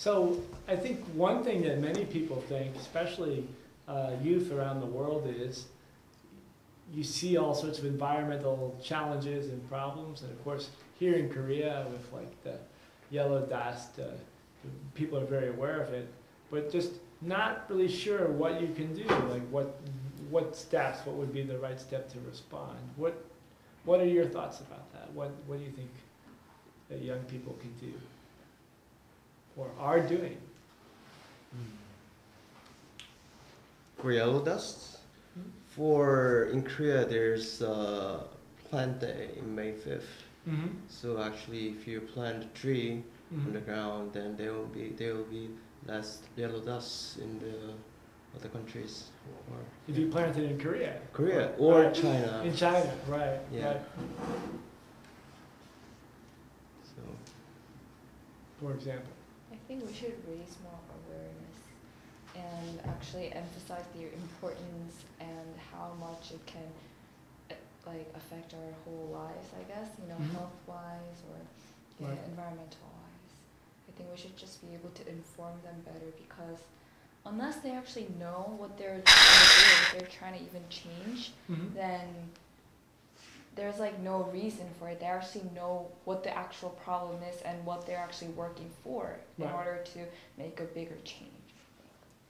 So I think one thing that many people think, especially youth around the world, is you see all sorts of environmental challenges and problems, and of course here in Korea with like the yellow dust, people are very aware of it, but just not really sure what you can do, like what steps, what would be the right step to respond. What are your thoughts about that? What do you think that young people can do or are doing? For yellow dust, in Korea there's plant day in May 5th. Mm-hmm. So actually, if you plant a tree on the Mm-hmm. ground, then there will be less yellow dust in the other countries. Or If you planted in Korea. Korea or Right. China. In China, right. Yeah. Right. So For example. I think we should raise more awareness and actually emphasize the importance and how much it can like affect our whole lives, I guess, you know, Mhm. health-wise or Right. environmental-wise. I think we should just be able to inform them better because unless they actually know what they're trying to do, what they're trying to even change, Mm-hmm. then there's like no reason for it. They actually know what the actual problem is and what they're actually working for in Right. order to make a bigger change.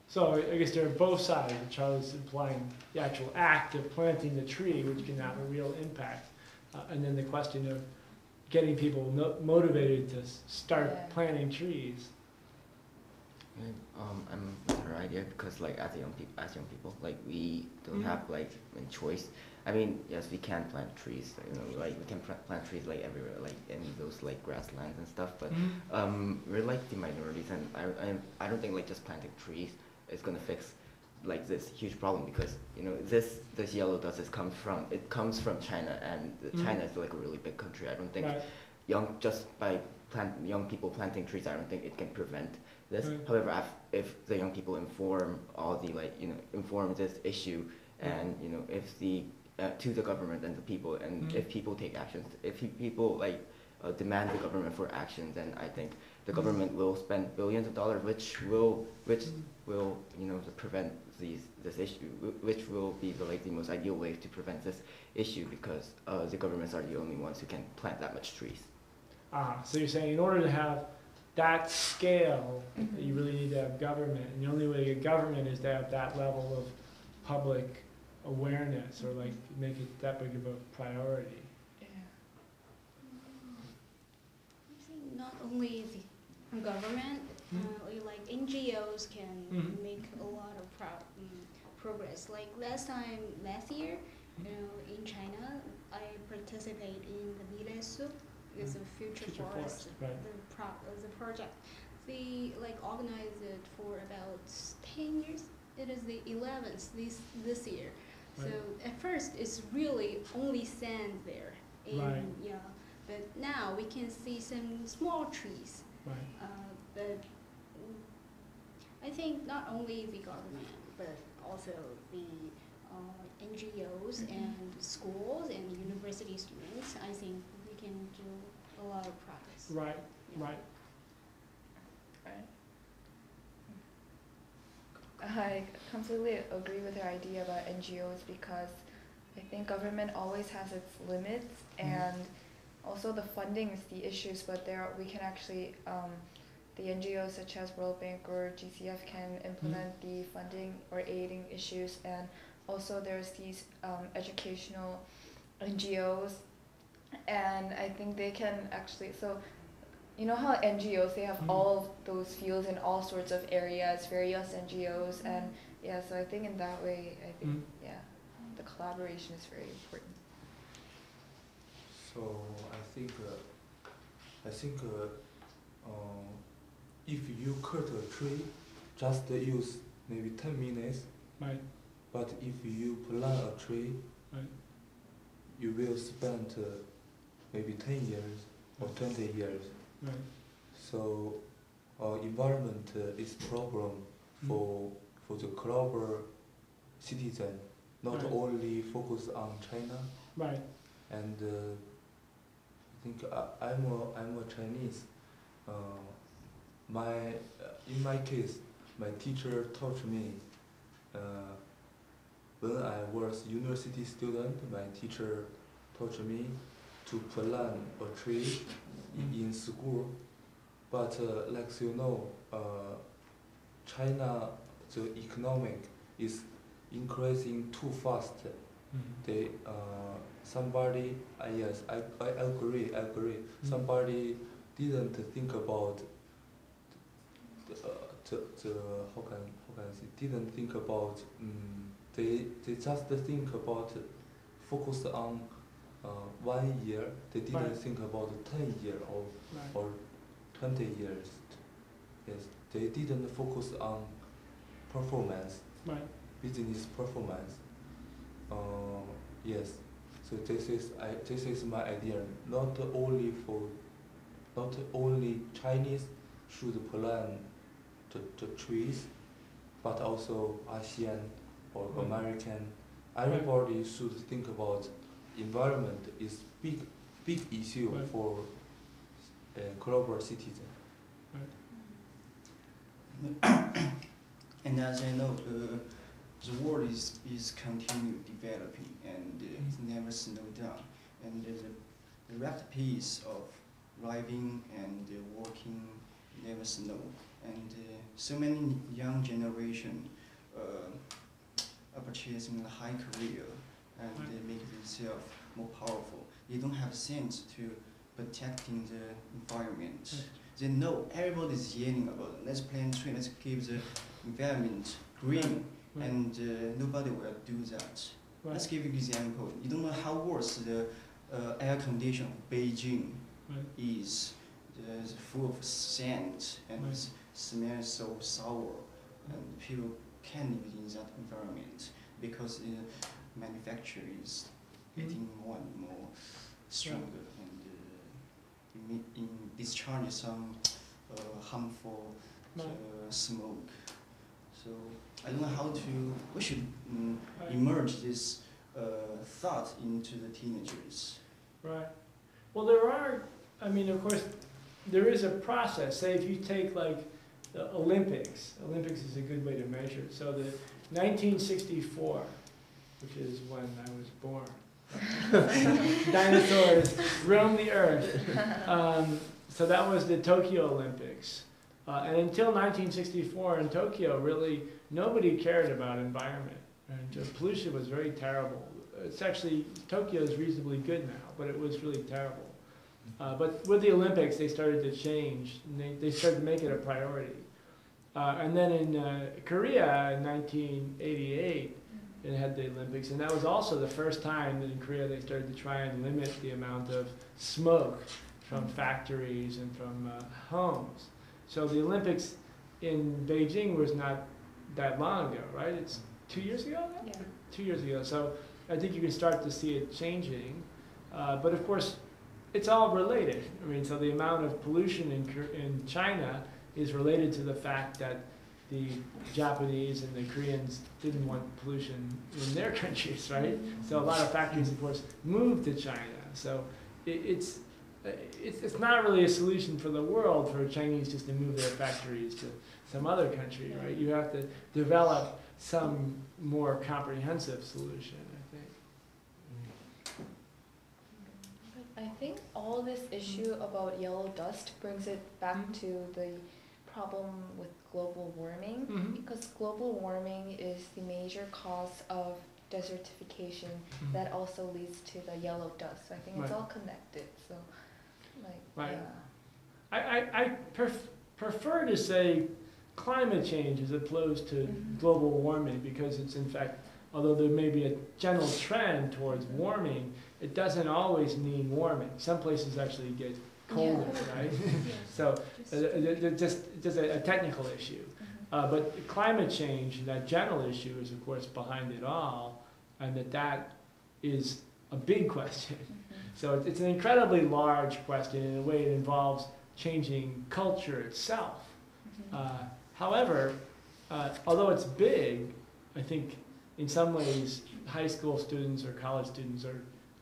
So I guess there are both sides. Charlie's implying the actual act of planting the tree, which can have a real impact, and then the question of getting people motivated to start Yeah. planting trees. I'm with her idea because like as young people, like we don't Mhm. have like a choice. I mean, yes, we can plant trees. You know, like we can plant trees like everywhere, like in those like grasslands and stuff. But we're like the minorities, and I don't think like just planting trees is gonna fix like this huge problem because you know this yellow dust comes from China, and China is like a really big country. I don't think Right. young people planting trees, I don't think it can prevent this. Right. However, if the young people inform this issue, and you know if the to the government and the people, and if people take actions, if people like demand the government for action, then I think the government will spend billions of dollars, which will you know prevent this issue, which will be the most ideal way to prevent this issue because the governments are the only ones who can plant that much trees. So you're saying in order to have that scale, you really need to have government, and the only way to get government is to have that level of public awareness, or like make it that big of a priority. Yeah. I think not only the government, like NGOs can make a lot of progress. Like last year, you know, in China, I participate in the Milesu, it's a future forest, right. the project. They like organized it for about 10 years. It is the 11th this year. Right. So at first it's really only sand there, and Right. yeah. But now we can see some small trees. Right. But I think not only the government, but also the NGOs and schools and university students, I think we can do a lot of progress. Right. Yeah. Right. I completely agree with her idea about NGOs because I think government always has its limits, and also the funding is the issues, but we can actually, the NGOs such as World Bank or GCF can implement the funding or aiding issues, and also there's these educational NGOs, and I think they can actually, so you know how NGOs, they have all of those fields in all sorts of areas, various NGOs, and yeah, so I think in that way, I think, yeah, the collaboration is very important. So I think if you cut a tree, just use maybe 10 minutes. Right. But if you plant a tree, Right. you will spend maybe 10 years or 20 years. Right. So environment is problem for the global citizen, not Right. only focus on China. Right. And I think I'm a Chinese. in my case, my teacher taught me when I was university student. My teacher taught me to plant a tree in school, but like you know, China, the economic is increasing too fast. They somebody yes, I agree. Somebody didn't think about the how can I say, didn't think about they just think about focus on 1 year. They didn't Right. think about 10 year Right. or 20 years. Yes, they didn't focus on performance, Right. business performance. Yes, so this is my idea. Not only Chinese should plant the trees, but also ASEAN or Right. American. Everybody should think about environment is big issue Right. for global citizen. And as I know, the world is continue developing and it's never slow down. And the rapid pace of living and working never slow. And so many young generation are purchasing a high career and they make themselves more powerful. They don't have sense to protecting the environment. They know everybody's yelling about it. Let's plant tree, let's keep the environment green, Right. and nobody will do that. Right. Let's give you an example. You don't know how worse the air condition of Beijing Right. is. It's full of sand and Right. smells so sour, and people can't live in that environment because the manufacture is getting more and more stronger and discharges some harmful Right. smoke. So I don't know how to. We should Right. emerge this thought into the teenagers. Right. Well, there are, I mean, of course, there is a process. Say if you take like the Olympics is a good way to measure it. So the 1964, which is when I was born, dinosaurs roamed the earth. So that was the Tokyo Olympics. And until 1964 in Tokyo, really, nobody cared about environment. And pollution was very terrible. It's actually, Tokyo is reasonably good now, but it was really terrible. But with the Olympics, they started to change. And they started to make it a priority. And then in Korea in 1988, it had the Olympics. And that was also the first time that in Korea they started to try and limit the amount of smoke from factories and from homes. So the Olympics in Beijing was not that long ago, right? It's 2 years ago now? Yeah. 2 years ago. So I think you can start to see it changing. But of course, it's all related. I mean, so the amount of pollution in China is related to the fact that the Japanese and the Koreans didn't want pollution in their countries, right? So a lot of factories, of course, moved to China. So it's not really a solution for the world for Chinese just to move their factories to some other country, right? You have to develop some more comprehensive solution, I think. I think all this issue about yellow dust brings it back to the problem with global warming, because global warming is the major cause of desertification that also leads to the yellow dust. So I think it's all connected. So, like, Right. yeah. I prefer to say climate change as opposed to global warming, because it's in fact, although there may be a general trend towards warming, it doesn't always mean warming. Some places actually get colder, right? So just a technical issue. But climate change, that general issue, is of course behind it all, and that is a big question. So it's an incredibly large question. In a way, it involves changing culture itself. However, although it's big, I think in some ways high school students or college students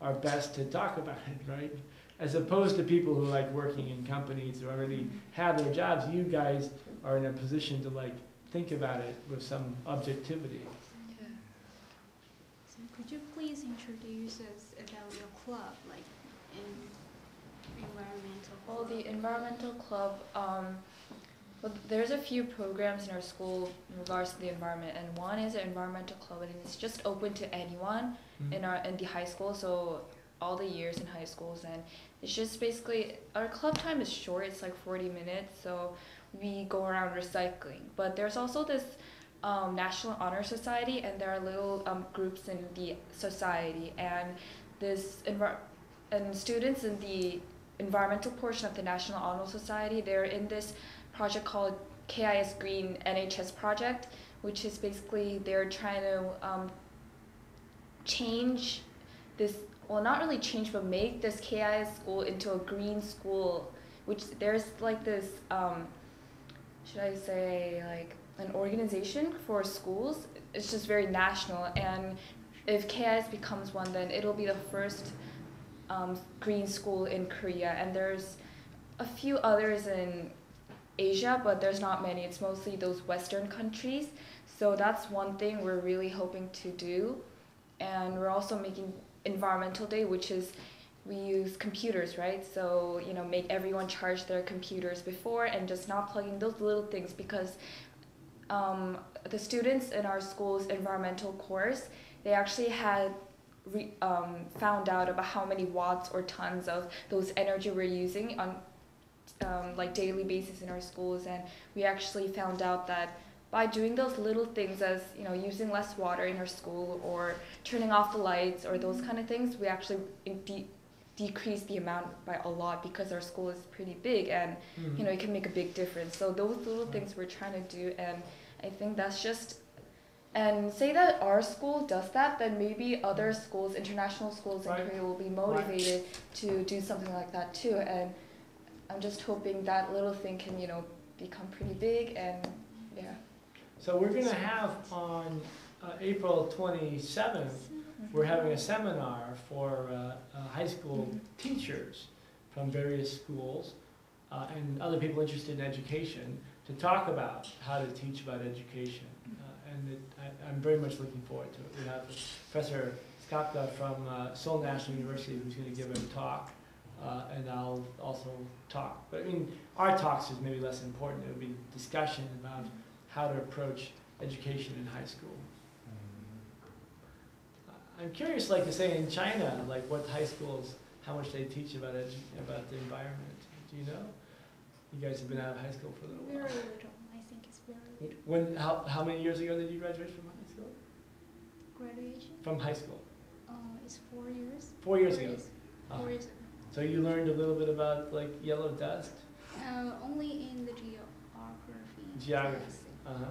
are best to talk about it, right? as opposed to people who like working in companies who already have their jobs. You guys are in a position to like think about it with some objectivity. Yeah. So could you please introduce us about your club, like in environmental club? Well, the environmental club, well, there's a few programs in our school in regards to the environment, and one is an environmental club, and it's just open to anyone in the high school, so all the years in high schools, and it's just basically, our club time is short, it's like 40 minutes, so we go around recycling. But there's also this National Honor Society, and there are little groups in the society, and and students in the environmental portion of the National Honor Society, they're in this project called KIS Green NHS project, which is basically they're trying to change this, well, not really change, but make this KIS school into a green school, which there's like this, should I say, like an organization for schools. It's just very national, and if KIS becomes one, then it'll be the first green school in Korea, and there's a few others in Asia, but there's not many. It's mostly those Western countries. So that's one thing we're really hoping to do. And we're also making Environmental Day, which is we use computers, right? So, you know, make everyone charge their computers before and just not plugging those little things, because the students in our school's environmental course, they actually had found out about how many watts or tons of those energy we're using on like daily basis in our schools, and we actually found out that by doing those little things, as you know, using less water in our school or turning off the lights or those kind of things, we actually decrease the amount by a lot, because our school is pretty big, and you know, it can make a big difference. So those little things we're trying to do, and I think that's just, and say that our school does that, then maybe other schools, international schools in Korea, will be motivated to do something like that too. And I'm just hoping that little thing can, you know, become pretty big, and yeah. So we're going to have on April 27th, we're having a seminar for high school teachers from various schools and other people interested in education to talk about how to teach about education. I'm very much looking forward to it. We have Professor Skapka from Seoul National University who's going to give a talk, and I'll also talk. But I mean, our talks is maybe less important. It would be discussion about how to approach education in high school. I'm curious, like to say in China, like what high schools, how much they teach about the environment. Do you know? You guys have been out of high school for a little while. Very little. I think it's very little. How many years ago did you graduate from high school? Graduation? From high school? It's 4 years. 4 years ago. 4 years ago. So you learned a little bit about like yellow dust? Only in the geography. Geography. Class.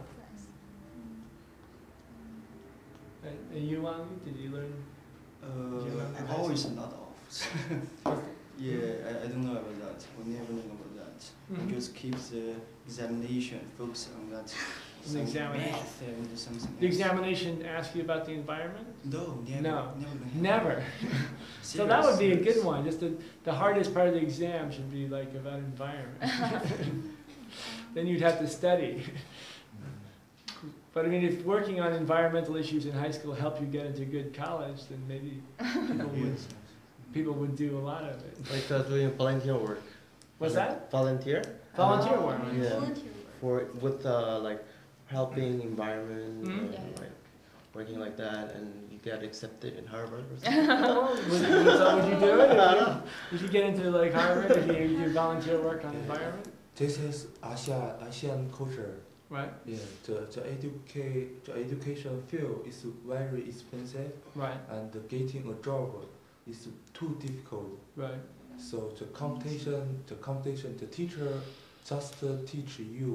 And you, Wang, did you learn? I've always not off. Yeah, I don't know about that. We never know about that. We just keep the examination, focus on that. The examination. Math and something The else. examination ask you about the environment? No, never. No. Never. So that would be a good one. Just the hardest part of the exam should be like about environment. Then you'd have to study. But I mean, if working on environmental issues in high school help you get into good college, then maybe people would do a lot of it. Like doing volunteer work. What's that? Volunteer? Volunteer work. Yeah. Volunteer work. With like helping environment, Mhm. like working like that, and you get accepted in Harvard or something. Would you do it? If you get into like Harvard, if you do volunteer work on environment? This is Asian culture. Right, Yeah, the education field is very expensive, right, and getting a job is too difficult. right. So the teacher just teach you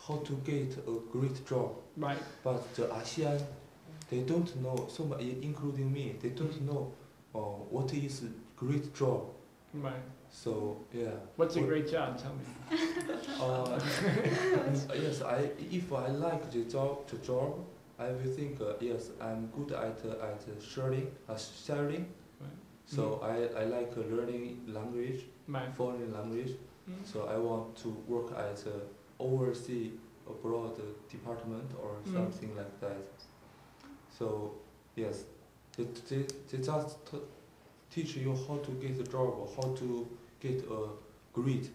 how to get a great job. Right. But the ASEAN, they don't know, so much, including me, they don't know what is great job. Right. So yeah. What's a great job? Tell me. Yes, if I like the job, I will think yes, I'm good at selling. Right. So I like learning language, Right. foreign language. Mm. So I want to work as a overseas abroad department or something like that. So yes, they just teach you how to get a job or how to get a grade,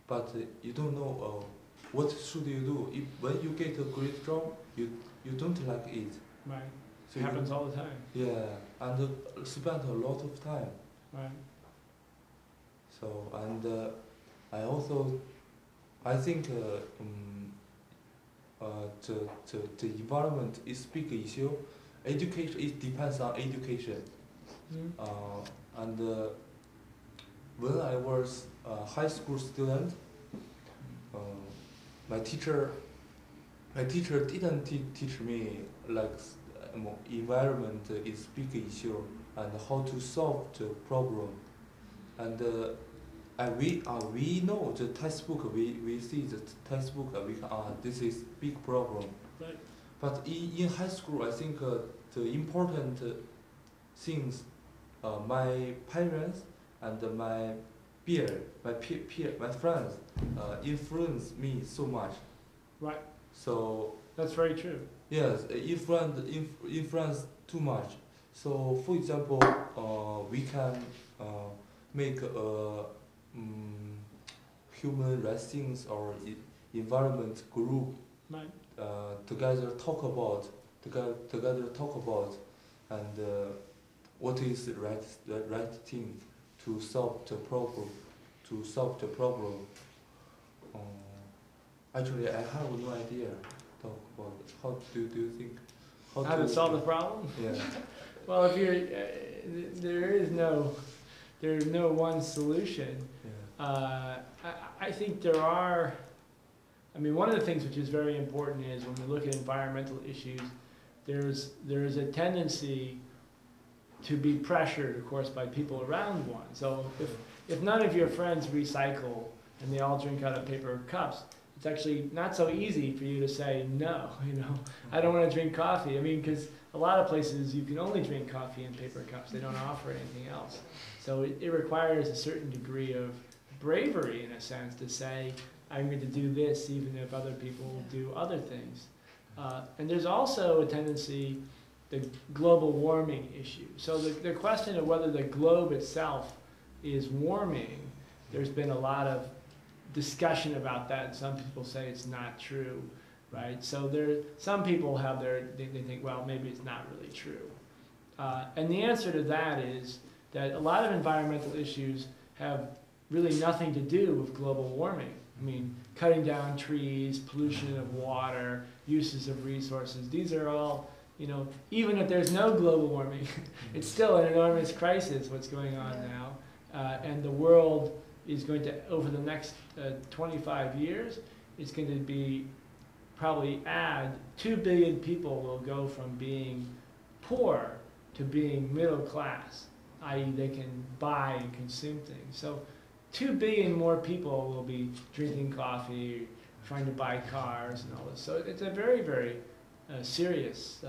but you don't know what should you do. If when you get a great job, you don't like it. Right. So Happens all the time. yeah, and spend a lot of time. Right. So and I think the environment is big issue. Education, it depends on education. And when I was a high school student, my teacher didn't teach me like environment is big issue and how to solve the problem. And we know the textbook, we see the textbook, we can, this is big problem. Right. But in high school, I think the important things, my parents and my my friends influence me so much. Right. So That's very true. yes, influence too much. So for example, we can make human rights things or environment group Right. together talk about and what is the right thing to solve the problem. Actually, I have no idea. Talk about how do you think How to solve the problem? Yeah. Well, if you're, there's no one solution. Yeah. I think there are. I mean, one of the things which is very important is when we look at environmental issues, there is a tendency to be pressured, of course, by people around one. So if none of your friends recycle and they all drink out of paper cups, it's actually not so easy for you to say no. I don't want to drink coffee. I mean, because a lot of places you can only drink coffee in paper cups. They don't offer anything else. So it requires a certain degree of bravery, in a sense, to say, I'm going to do this even if other people do other things. And there's also a tendency, the global warming issue. So the question of whether the globe itself is warming, there's been a lot of discussion about that, and some people say it's not true, right? So some people have they think, well, maybe it's not really true. And the answer to that is that a lot of environmental issues have really nothing to do with global warming. I mean, cutting down trees, pollution of water, uses of resources, these are all, even if there's no global warming, it's still an enormous crisis what's going on now. And the world is going to, over the next 25 years, it's going to be probably 2 billion people will go from being poor to being middle class, i.e. they can buy and consume things. So 2 billion more people will be drinking coffee, trying to buy cars and all this. So it's a very, very serious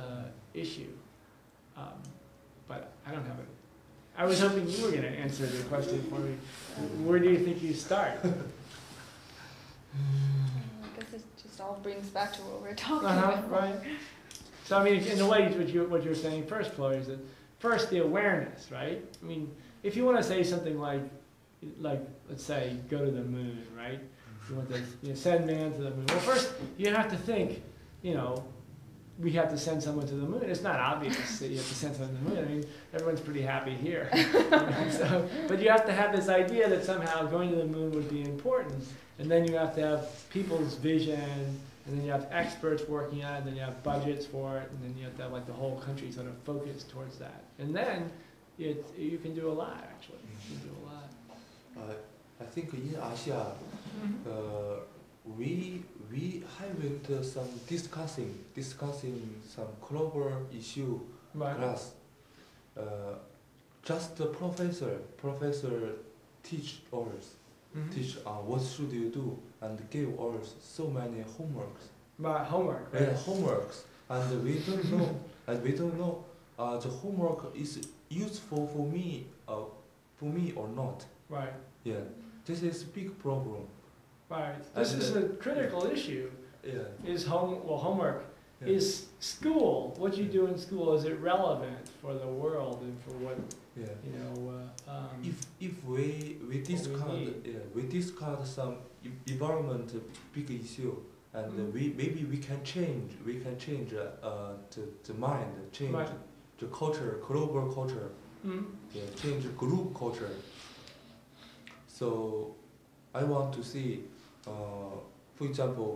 issue. But I don't have it. I was hoping you were going to answer the question for me. Where do you think you start? I guess it just all brings back to what we're talking about. Right. So I mean, in a way, what you're saying first, Chloe, is that first the awareness, right? I mean, if you want to say something like let's say, go to the moon, right? You want to send man to the moon. Well, first you have to think, we have to send someone to the moon. It's not obvious that you have to send someone to the moon. I mean, everyone's pretty happy here. But you have to have this idea that somehow going to the moon would be important. And then you have to have people's vision, and then you have experts working on it, and then you have budgets for it, and then you have to have the whole country sort of focus towards that. And then you can do a lot, actually. You can do a lot. I think in Asia, we having some discussing some global issue class. Just the professor teach us, teach what should you do, and give us so many homeworks. Homework, right? Yeah, homeworks, and we don't know, the homework is useful for me or not. Right. Yeah, this is a big problem. Right. This is a critical issue. Yeah. Is homework. Yeah. Is school, what you do in school, is it relevant for the world and for what, Yeah. you know, If we discard some environment big issue, and we can change the mind, change Right. the culture, global culture, yeah, change group culture. So I want to see, for example,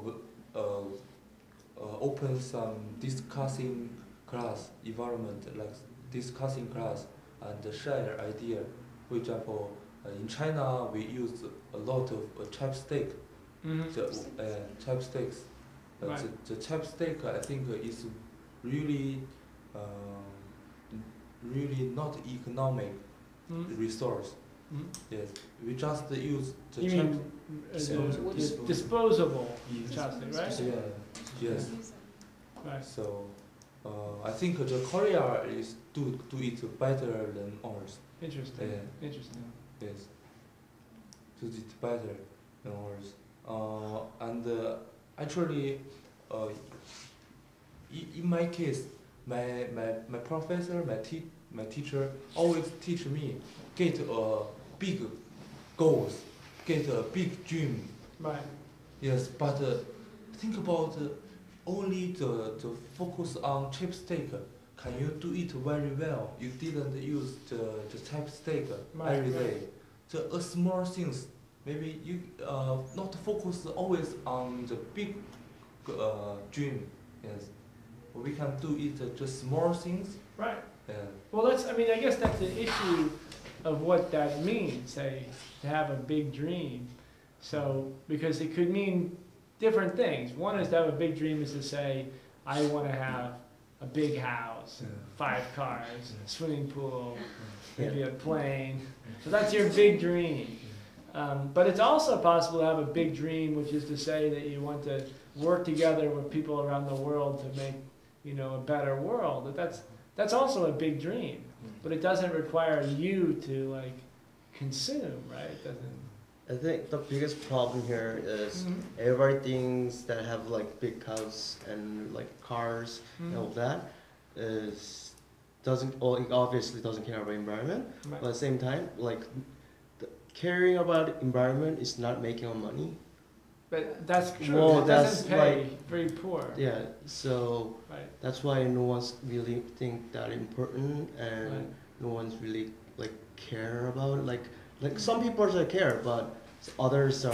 open some discussing class environment, like discussing class and share idea. For example, in China we use a lot of chapstick. Chapsticks. Right. The chapstick I think is really, really not economic resource. Yes, we just use the You mean disposable chopstick, right? Yeah. Yes. Right. So, I think the Korea is do it better than ours. Interesting. Yeah. Interesting. Yes. Do it better than ours. And actually, in my case, my professor, my teacher always teach me get a big goals, get a big dream. Right. Yes, but think about only the focus on chapstick. Can you do it very well? You didn't use the chapstick every day. The small things. Maybe you not focus always on the big dream. Yes, we can do it just small things. Right. Yeah. Well, I guess that's an issue of what that means, say, to have a big dream. So, because it could mean different things. One is to have a big dream is to say, I want to have a big house, 5 cars, a swimming pool, maybe a plane. So that's your big dream. But it's also possible to have a big dream, which is to say that you want to work together with people around the world to make, a better world. That's also a big dream, but it doesn't require you to consume, right? It doesn't. I think the biggest problem here is everybody thinks that have big house and cars and all that obviously doesn't care about environment, Right. but at the same time caring about environment is not making our money. But that's true. Well, it that's doesn't pay very poor. Yeah, so Right. that's why no one's really think that important, and Right. no one's really care about it. Like some people care, but others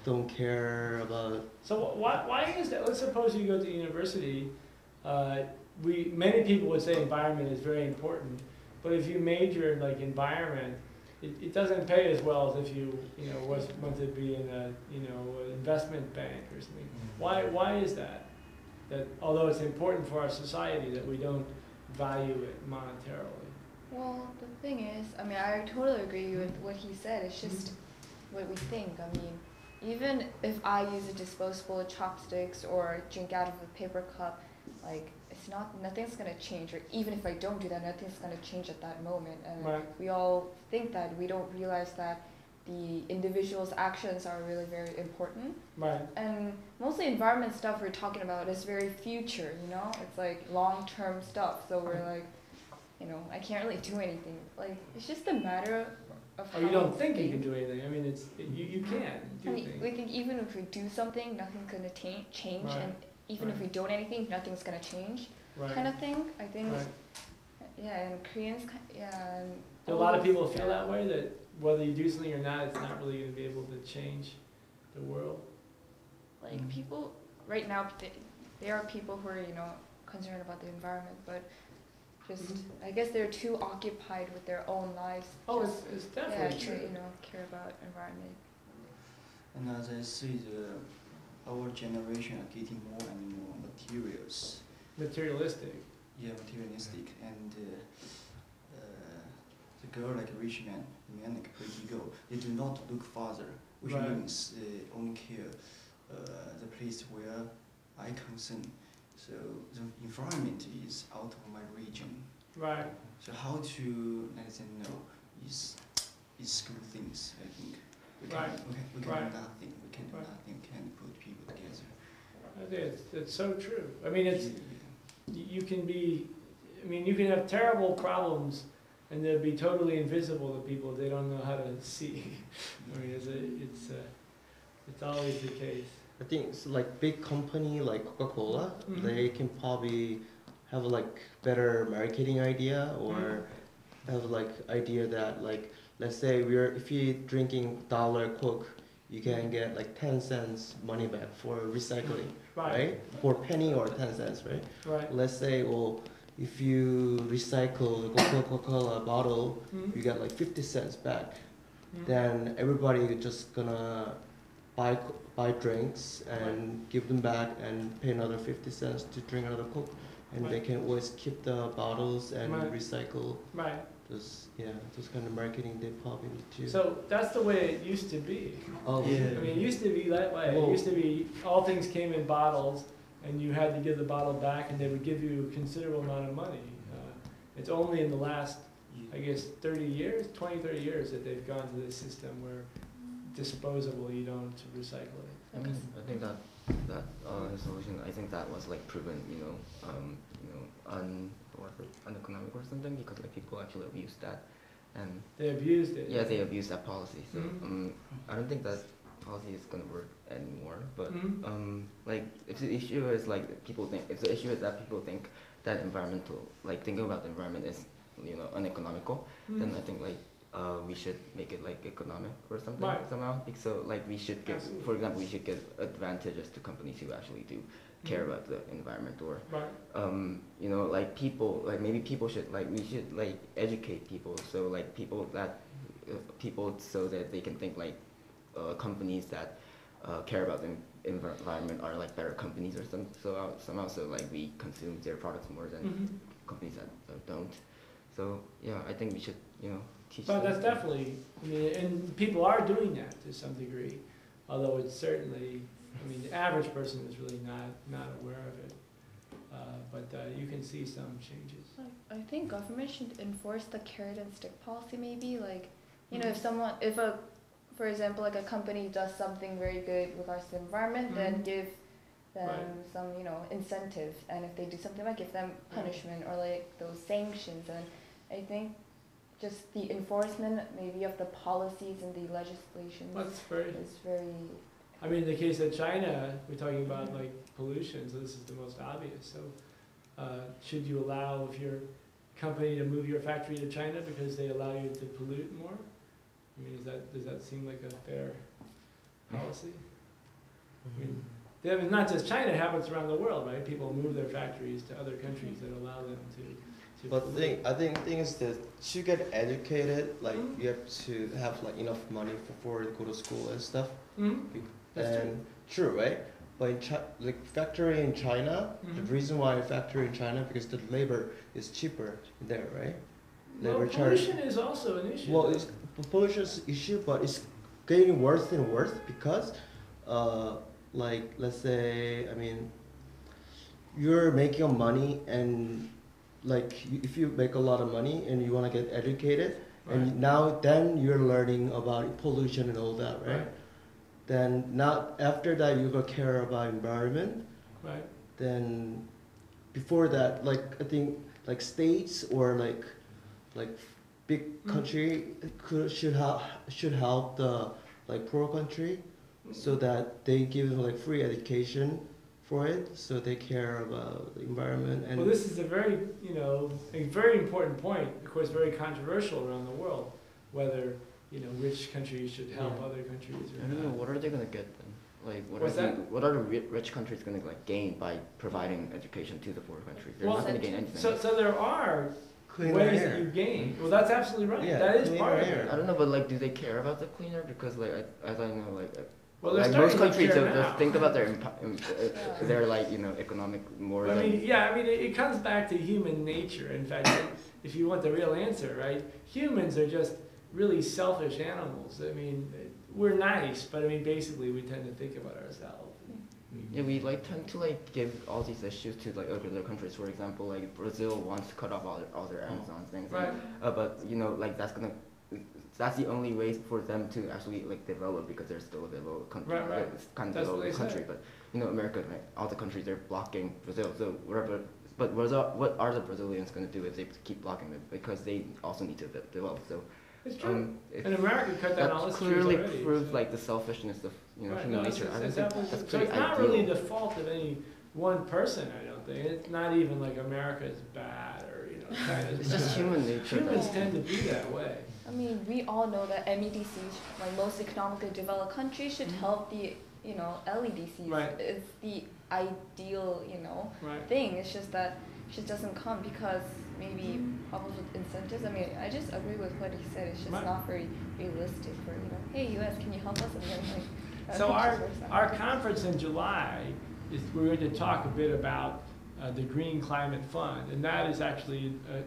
don't care about. So why is that? Let's suppose you go to university. Many people would say environment is very important, but if you major in environment, it doesn't pay as well as if you want to be in an investment bank or something. Why is that? That although it's important for our society, that we don't value it monetarily. Well, the thing is, I totally agree with what he said. It's just what we think. Even if I use a disposable chopsticks or drink out of a paper cup, nothing's gonna change. Or even if I don't do that, nothing's gonna change at that moment. And Right. we all think that. We don't realize that the individual's actions are really very important. Right. And mostly environment stuff we're talking about is very future, It's long-term stuff. So we're I can't really do anything. It's just a matter of how Or you don't we think you can do anything. You can do things. we think even if we do something, nothing's gonna change, Right. and even if we don't anything, nothing's gonna change, Right. kind of thing. I think, Right. yeah, and Koreans, and Do a lot of people feel that way, that whether you do something or not, it's not really going to be able to change the world? people right now, there are people who are concerned about the environment, but just I guess they're too occupied with their own lives. Oh, just, it's definitely to true. care about environment. And as I see, our generation are getting more and more materials. Materialistic. Yeah, materialistic, and the girl rich man pretty girl, they do not look farther, which Right. means they only care the place where I concern. So the environment is out of my region. Right. So how to let them know is good things. I think we can Right. we can Right. do nothing. We can do Right. nothing. We can put people together. I think it's so true. I mean, it's Yeah. you can be, I mean, you can have terrible problems, and they'll be totally invisible to people. They don't know how to see. I mean, it's always the case. I think it's like big company like Coca-Cola, Mhm. they can probably have like better marketing idea or have like idea that like let's say if you're drinking dollar Coke, you can get like 10 cents money back for recycling, right? For penny or 10 cents, right? Right. Let's say, well, if you recycle the Coca-Cola bottle, Mhm. you get like 50 cents back. Mhm. Then everybody just gonna buy drinks and give them back and pay another 50 cents to drink another Coke, and they Right. can always keep the bottles and Right. recycle Right. those kind of marketing they probably need to. So that's the way it used to be. Oh Yeah. I mean, it used to be that way. It used to be all things came in bottles, and you had to give the bottle back, and they would give you a considerable amount of money. It's only in the last, I guess, 30 years, 20, 30 years that they've gone to this system where disposable, you don't recycle it. I mean, I think that solution, I think that was like proven, uneconomic or something, because like people actually abused that, and They abused it. yeah, they abused that policy. So Mhm. I don't think that policy is gonna work anymore. But Mhm. like if the issue is like if the issue is that people think that thinking about the environment is uneconomical, then I think like we should make it like economic or something Right. somehow. So like we should give, Absolutely. for example, we should give advantages to companies who actually do care about the environment, or Right. like people, like maybe people should we should like educate people, so like people so that they can think like companies that care about the environment are like better companies or somehow so like we consume their products more than Mhm. companies that don't. So yeah, I think we should teach But them. that's definitely, I mean, and people are doing that to some degree, although it's certainly, I mean, the average person is really not aware of it. But you can see some changes. I think government should enforce the carrot and stick policy maybe, like, if Mhm. for example, like a company does something very good with regards to the environment, then Mhm. give them Right. some, incentive, and if they do something like give them punishment or like those sanctions, and I think just the enforcement maybe of the policies and the legislation That's very, is very, I mean, in the case of China, we're talking about like pollution, so this is the most obvious. So should you allow if your company to move your factory to China because they allow you to pollute more? I mean, does that seem like a fair policy? I mean, not just China, it happens around the world, right? People move their factories to other countries that allow them to But pollute. I think thing is that to get educated, like Mhm. you have to have like enough money before you go to school and stuff. Mhm. That's And true, right? But like factory in China, the Mhm. reason why factory in China because the labor is cheaper there, right? Well, Labor charge. pollution is also an issue. Well, it's pollution is issue, but it's getting worse and worse because, like let's say, I mean, you're making money and like if you make a lot of money and you want to get educated, Right. and now then you're learning about pollution and all that, right? Right. Then not after that you will care about environment. Right. Then before that, like I think like states or like big country should help the like poor country so that they give them like free education for it, so they care about the environment and. Well, this is a very important point. Of course, very controversial around the world, whether rich countries should help Yeah. other countries or I don't know, not. what are they gonna get then? Like, What's that? What are the rich countries gonna like gain by providing education to the poor countries? They're Well, not gonna gain anything. So there are Cleaner ways air. that you gain. Well, that's absolutely right. Yeah, That is cleaner part of air. it. I don't know, but like, do they care about the cleaner? Because like, as I know, Well, they're like most starting to countries care just now. think about their Yeah. their like economic more I than. mean, yeah, I mean, it comes back to human nature. In fact, if you want the real answer, right? Humans are just really selfish animals. I mean, we're nice, but I mean, basically, we tend to think about ourselves. Yeah, we like tend to like give all these issues to like other countries. For example, like Brazil wants to cut off all their Amazon things. Right. But you know, like that's the only way for them to actually like develop because they're still a developed country. Right, right. It's kind of That's what developed they country, said. but you know, America, right, all the countries they're blocking Brazil. So whatever. But what are the Brazilians going to do if they keep blocking them? Because they also need to develop. So. It's true. If And America cut down all that its trees clearly already. proves so- like the selfishness of Right, human no, it's- nature. I it's think absolutely- that's so pretty it's not ideal. really the fault of any one person, I don't think. It's not even like America is bad or, China's It's just bad. human nature. Humans tend to be that way. I mean, we all know that MEDCs, like most economically developed countries, should help the, LEDCs. Right. It's the ideal, Right. thing. It's just that it just doesn't come because maybe problems with incentives. I mean, I just agree with what he said. It's just Right. not very realistic for, hey, US, can you help us? And then like, I So think it our, just works out. our conference in July is, we're going to talk a bit about the Green Climate Fund, and that is actually an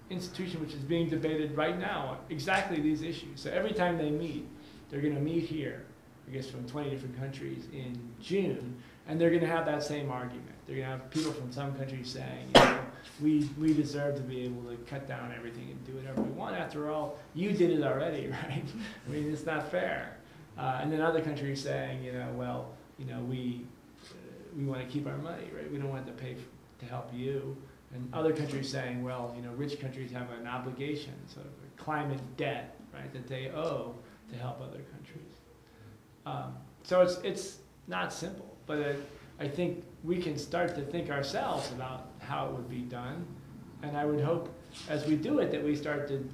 institution which is being debated right now on exactly these issues. So every time they meet, they're going to meet here, I guess from 20 different countries in June, and they're going to have that same argument. They're going to have people from some countries saying, we deserve to be able to cut down everything and do whatever we want. After all, you did it already, right? I mean, it's not fair. And then other countries saying, we want to keep our money, right? We don't want to pay to help you. And other countries saying, well, rich countries have an obligation, sort of a climate debt, right, that they owe to help other countries. So it's not simple, but I think we can start to think ourselves about how it would be done. And I would hope as we do it that we start to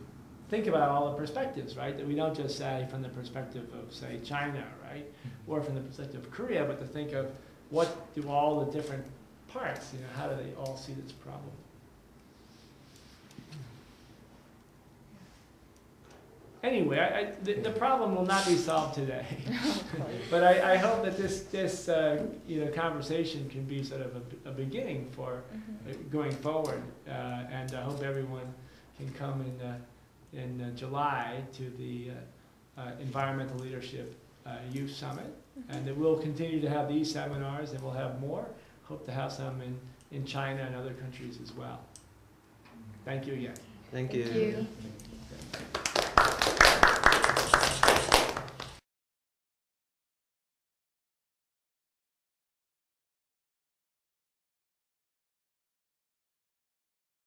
think about all the perspectives, right? That we don't just say from the perspective of, say, China, right? Or from the perspective of Korea, but to think of what do all the different parts, how do they all see this problem? Anyway, the problem will not be solved today. But I hope that this conversation can be sort of a beginning for going forward. And I hope everyone can come in July to the Environmental Leadership Youth Summit. And that we'll continue to have these seminars, and we'll have more. Hope to have some in China and other countries as well. Thank you again. Thank you. Thank you.